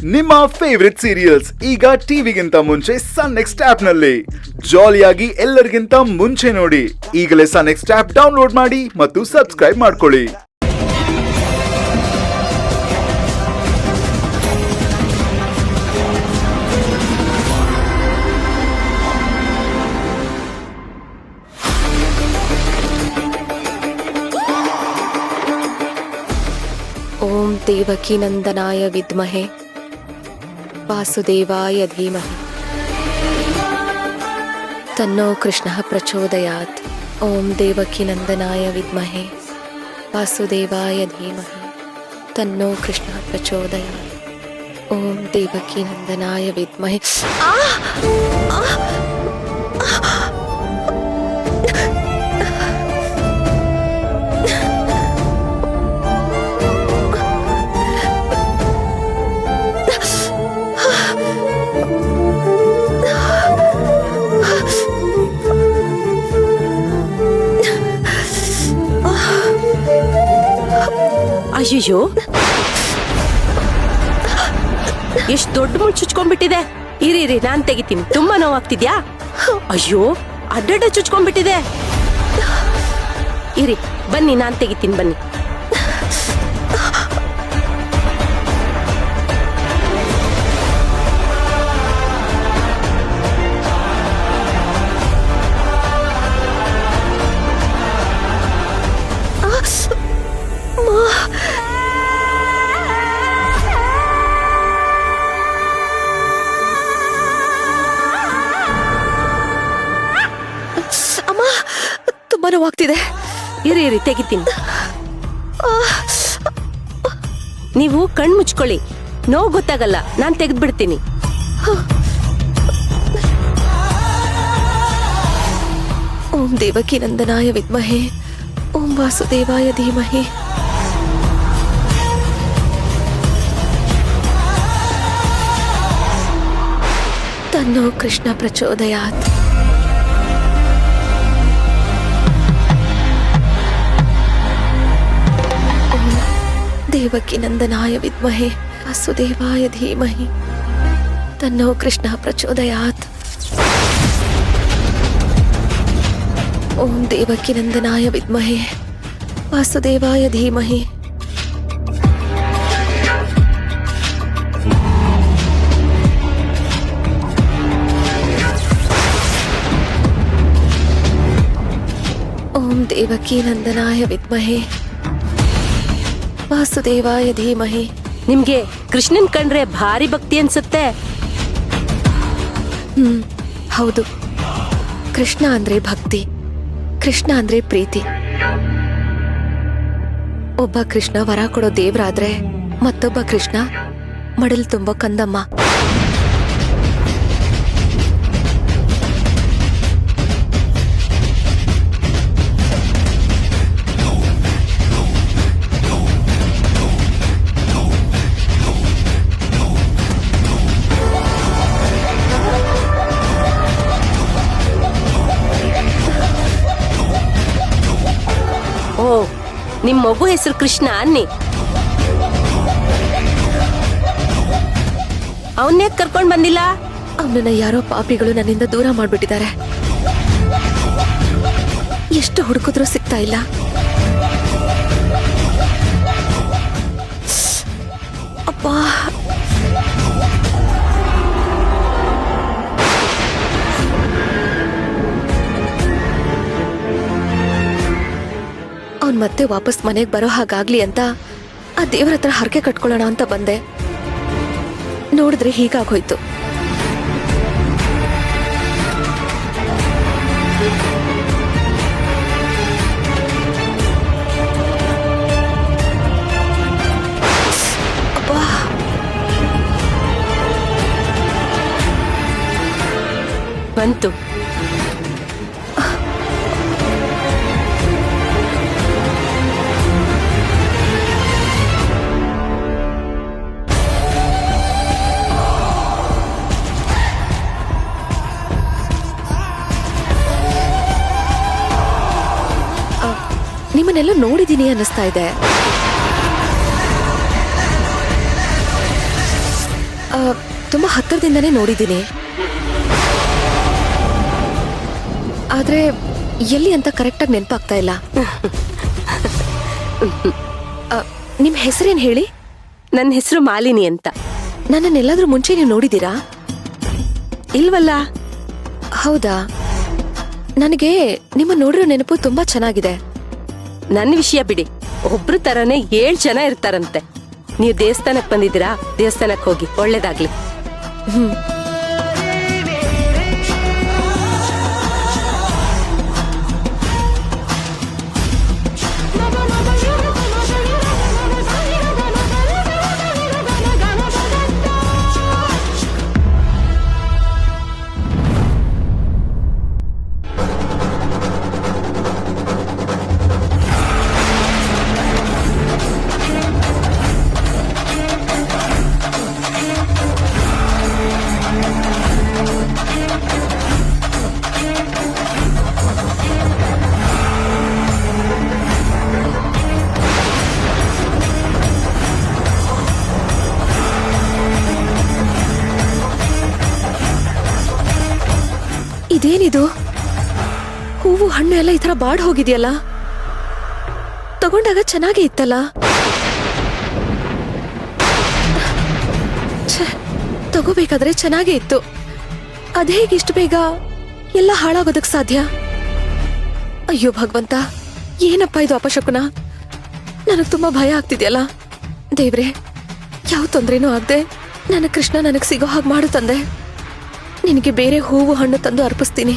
ನಿಮ್ಮ favourite serials ಈಗ ಟಿವಿಗಿಂತ ಮುಂಚೆ ಸನ್ ನೆಕ್ಸ್ಟ್ ಆಪ್ ನಲ್ಲಿ ಜಾಲಿಯಾಗಿ ಎಲ್ಲರಿಗಿಂತ ಮುಂಚೆ ನೋಡಿ. ಈಗಲೇ ಸನ್ ನೆಕ್ಸ್ಟ್ ಆಪ್ ಡೌನ್ಲೋಡ್ ಮಾಡಿ ಮತ್ತು ಸಬ್ಸ್ಕ್ರೈಬ್ ಮಾಡ್ಕೊಳ್ಳಿ. ಓಂ ದೇವಕಿ ನಂದನಾಯ ವಿದ್ಮಹೆ ವಾಸುದೇವಾಯ ಧೀಮಹಿ ತನ್ನೋ ಕೃಷ್ಣ ಪ್ರಚೋದಯಾತ್. ಓಂ ದೇವಕಿ ನಂದನಾಯ ವಿದ್ಮಹೆ ವಾಸುದೇವಾಯ ಧೀಮಹಿ ತನ್ನೋ ಕೃಷ್ಣ ಪ್ರಚೋದಯಾತ್. ಓಂ ದೇವಕಿ ನಂದನಾಯ ವಿದ್ಮಹೆ. ಅಯ್ಯೋ, ಎಷ್ಟು ದೊಡ್ಡ ಮುಳ್ಳು ಚುಚ್ಕೊಂಡ್ಬಿಟ್ಟಿದೆ. ಇರಿ ನಾನ್ ತೆಗಿತೀನಿ. ತುಂಬಾ ನೋವಾಗ್ತಿದ್ಯಾ? ಅಯ್ಯೋ, ಅಡ್ಡಡ್ಡ ಚುಚ್ಕೊಂಡ್ಬಿಟ್ಟಿದೆ. ಇರಿ ಬನ್ನಿ, ನಾನ್ ತೆಗಿತೀನಿ ಬನ್ನಿ. ತುಂಬಾ ನೋವಾಗ್ತಿದೆ. ಇರಿ ತೆಗಿತೀನಿ. ನೀವು ಕಣ್ ಮುಚ್ಕೊಳ್ಳಿ, ನೋವು ಗೊತ್ತಾಗಲ್ಲ. ನಾನ್ ತೆಗೆದ್ಬಿಡ್ತೀನಿ. ಓಂ ದೇವಕಿ ನಂದನಾಯ ವಿದ್ಮಹೆ ಓಂ ವಾಸುದೇವಾಯ ಧೀಮಹಿ. ತನ್ನೋ ಕೃಷ್ಣ ಪ್ರಚೋದಯಾತ್. ದೇವಕಿ ನಂದನಾಯ ವಿದ್ಮಹೆ ವಾಸುದೇವಾಯ ಧೀಮಹಿ ತನ್ನೋ ಕೃಷ್ಣ ಪ್ರಚೋದಯಾತ್. ಓಂ ದೇವಕಿ ನಂದನಾಯ ವಿದ್ಮಹೆ ವಾಸುದೇವಾಯ ಧೀಮಹಿ. ಓಂ ದೇವಕಿ ನಂದನಾಯ ವಿದ್ಮಹೆ ವಾಸುದೇವಾಯ ಧೀಮಹಿ. ನಿಮ್ಗೆ ಕೃಷ್ಣನ್ ಕಂಡ್ರೆ ಭಾರಿ ಭಕ್ತಿ ಅನ್ಸುತ್ತೆ. ಹೌದು. ಕೃಷ್ಣ ಅಂದ್ರೆ ಭಕ್ತಿ, ಕೃಷ್ಣ ಅಂದ್ರೆ ಪ್ರೀತಿ. ಒಬ್ಬ ಕೃಷ್ಣ ವರ ಕೊಡೋ ದೇವ್ರಾದ್ರೆ ಮತ್ತೊಬ್ಬ ಕೃಷ್ಣ ಮಡಲ್ ತುಂಬೋ ಕಂದಮ್ಮ. ಓ, ನಿಮ್ ಮಗು ಹೆಸರು ಕೃಷ್ಣ ಅನ್ನಿ. ಅವನ್ನೇ ಕರ್ಕೊಂಡ್ ಬಂದಿಲ್ಲ? ಅವನನ್ನ ಯಾರೋ ಪಾಪಿಗಳು ನನ್ನಿಂದ ದೂರ ಮಾಡ್ಬಿಟ್ಟಿದ್ದಾರೆ. ಎಷ್ಟು ಹುಡುಕಿದ್ರೂ ಸಿಗ್ತಾ ಇಲ್ಲ. ಅಪ್ಪಾ, ಅವ್ನ್ ಮತ್ತೆ ವಾಪಸ್ ಮನೆಗೆ ಬರೋ ಹಾಗಾಗ್ಲಿ ಅಂತ ಆ ದೇವರ ಹತ್ರ ಹರಕೆ ಕಟ್ಕೊಳ್ಳೋಣ ಅಂತ ಬಂದೆ. ನೋಡಿದ್ರೆ ಹೀಗಾಗೋಯ್ತು. ಅಬ್ಬಾ, ಬಂತು. ನಿಮ್ಮನ್ನೆಲ್ಲೋ ನೋಡಿದೀನಿ ಅನ್ನಿಸ್ತಾ ಇದೆ. ತುಂಬಾ ಹತ್ತಿರದಿಂದನೇ ನೋಡಿದ್ದೀನಿ, ಆದ್ರೆ ಎಲ್ಲಿ ಅಂತ ಕರೆಕ್ಟಾಗಿ ನೆನಪಾಗ್ತಾ ಇಲ್ಲ. ನಿಮ್ ಹೆಸರೇನ್ ಹೇಳಿ? ನನ್ನ ಹೆಸರು ಮಾಲಿನಿ ಅಂತ. ನನ್ನನ್ನೆಲ್ಲಾದ್ರೂ ಮುಂಚೆ ನೀವು ನೋಡಿದೀರಾ? ಇಲ್ವಲ್ಲ. ಹೌದಾ? ನನಗೆ ನಿಮ್ಮ ನೋಡಿರೋ ನೆನಪು ತುಂಬಾ ಚೆನ್ನಾಗಿದೆ. ನನ್ನ ವಿಷಯ ಬಿಡಿ, ಒಬ್ರು ತರನೇ 7 ಜನ ಇರ್ತಾರಂತೆ. ನೀವು ದೇವಸ್ಥಾನಕ್ಕೆ ಬಂದಿದ್ದೀರಾ? ದೇವಸ್ಥಾನಕ್ಕೆ ಹೋಗಿ, ಒಳ್ಳೇದಾಗ್ಲಿ. ಇದೇನಿದು? ಹೂವು ಹಣ್ಣು ಎಲ್ಲ ಈ ತರ ಬಾಡ್ ಹೋಗಿದ್ಯಲ್ಲ. ತಗೊಂಡಾಗ ಚೆನ್ನಾಗೇ ಇತ್ತಲ್ಲ. ತಗೋಬೇಕಾದ್ರೆ ಚೆನ್ನಾಗೇ ಇತ್ತು. ಅದೇಗೆ ಇಷ್ಟು ಬೇಗ ಎಲ್ಲ ಹಾಳಾಗೋದಕ್ ಸಾಧ್ಯ? ಅಯ್ಯೋ ಭಗವಂತ, ಏನಪ್ಪ ಇದು ಅಪಶಕುನ? ನನಗ್ ತುಂಬಾ ಭಯ ಆಗ್ತಿದ್ಯಲ್ಲ. ದೇವ್ರೆ, ಯಾವ ತೊಂದ್ರೆನೂ ಆಗದೆ ನನ್ನ ಕೃಷ್ಣ ನನಗ್ ಸಿಗೋ ಹಾಗೆ ಮಾಡು ತಂದೆ. ನಿನಗೆ ಬೇರೆ ಹೂವು ಹಣ್ಣು ತಂದು ಅರ್ಪಿಸ್ತೀನಿ.